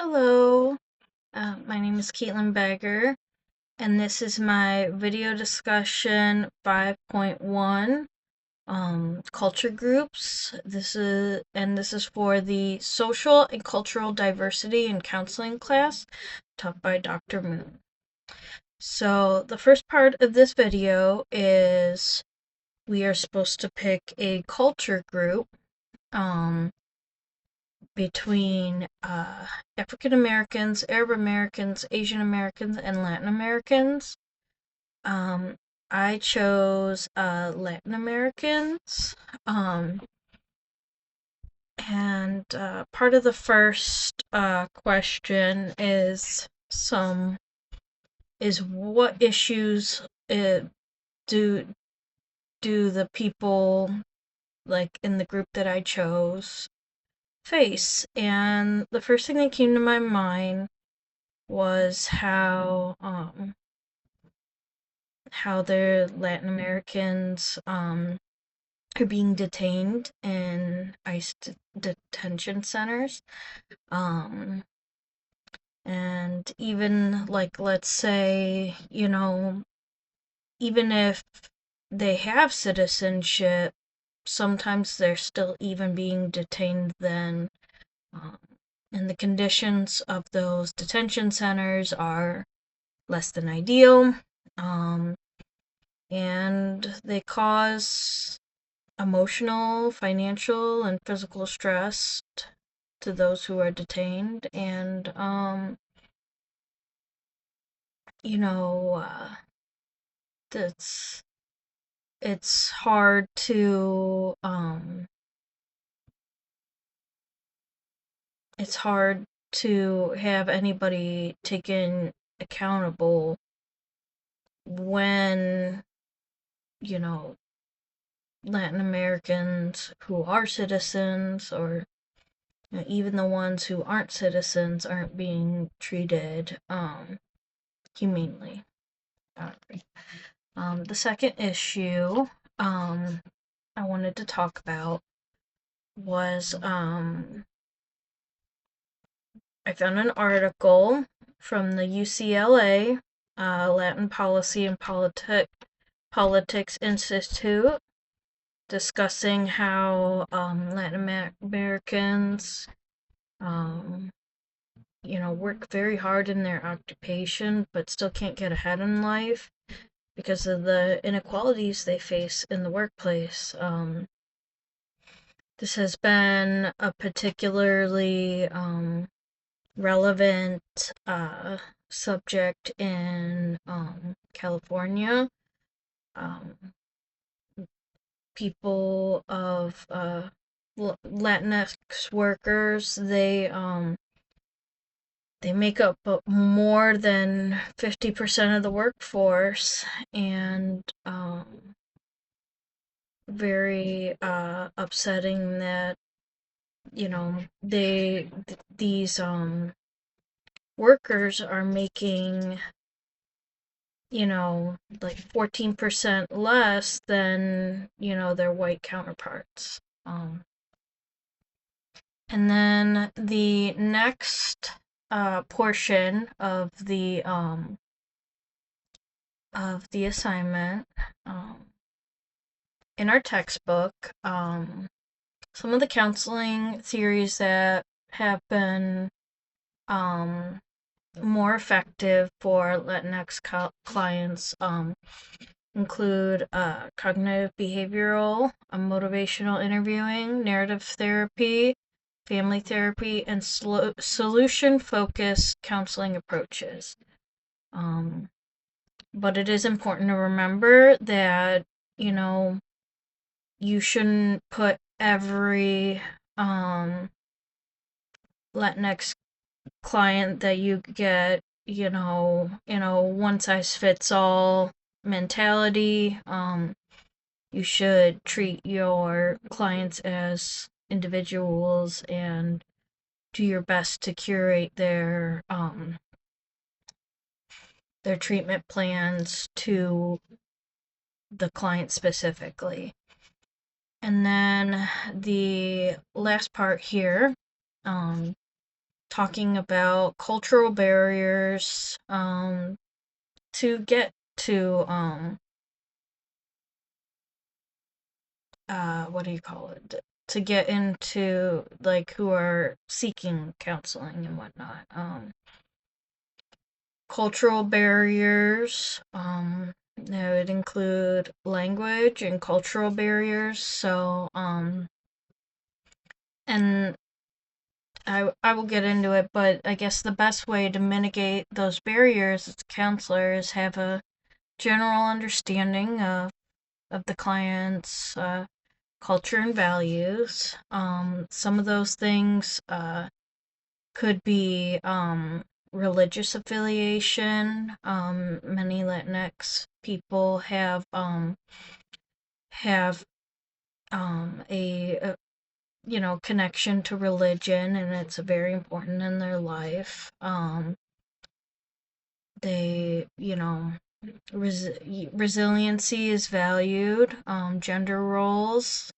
Hello, my name is Caitlin Bagger, and this is my video discussion 5.1, culture groups. This is for the social and cultural diversity in counseling class taught by Dr. Moon. So the first part of this video is we are supposed to pick a culture group, between African Americans, Arab Americans, Asian Americans, and Latin Americans. Um, I chose Latin Americans. Um, and part of the first question is what issues do do the people like in the group that I chose face? And the first thing that came to my mind was how the Latin Americans are being detained in ICE detention centers. Um and even like let's say, even if they have citizenship, sometimes they're still even being detained then. Um, and the conditions of those detention centers are less than ideal. Um, and they cause emotional, financial, and physical stress to those who are detained. And, you know, it's, it's hard it's hard to have anybody taken accountable when, you know, Latin Americans who are citizens, or even the ones who aren't citizens, aren't being treated humanely. The second issue I wanted to talk about was I found an article from the UCLA Latin Policy and Politics Institute discussing how Latin Americans, work very hard in their occupation but still can't get ahead in life because of the inequalities they face in the workplace. This has been a particularly relevant subject in California. Um, People of Latinx workers, they make up more than 50% of the workforce, and very upsetting that these workers are making like 14% less than their white counterparts. And then the next portion of the assignment, in our textbook, some of the counseling theories that have been more effective for Latinx clients include cognitive behavioral, motivational interviewing, narrative therapy, family therapy, and solution-focused counseling approaches. But it is important to remember that, you shouldn't put every Latinx client that you get, one size fits all mentality. You should treat your clients as individuals and do your best to curate their treatment plans to the client specifically. And then the last part here, talking about cultural barriers to get to what do you call it? To get into like who are seeking counseling and whatnot. Cultural barriers. That would include language and cultural barriers. So, and I will get into it, but I guess the best way to mitigate those barriers as counselors have a general understanding of the client's culture and values. Some of those things could be religious affiliation. Many Latinx people have a connection to religion, and it's very important in their life. They resiliency is valued. Gender roles,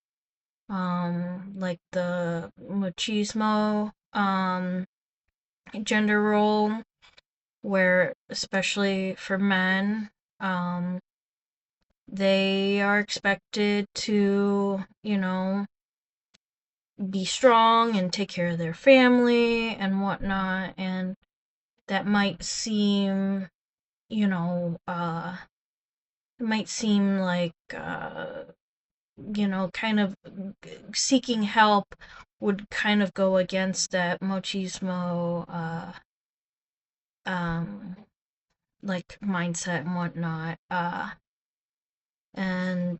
like the machismo gender role, where especially for men, they are expected to, be strong and take care of their family and whatnot, and that might seem, it might seem like, kind of seeking help would kind of go against that machismo, like mindset and whatnot. And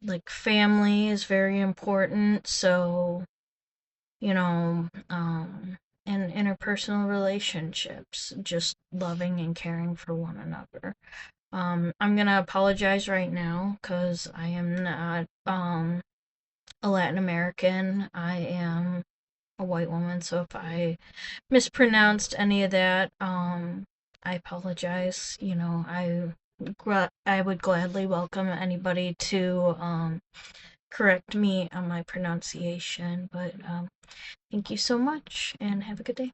like family is very important. So, and interpersonal relationships, just loving and caring for one another. I'm gonna apologize right now because I am not a Latin American. I am a white woman, so if I mispronounced any of that, I apologize. I would gladly welcome anybody to correct me on my pronunciation. But thank you so much and have a good day.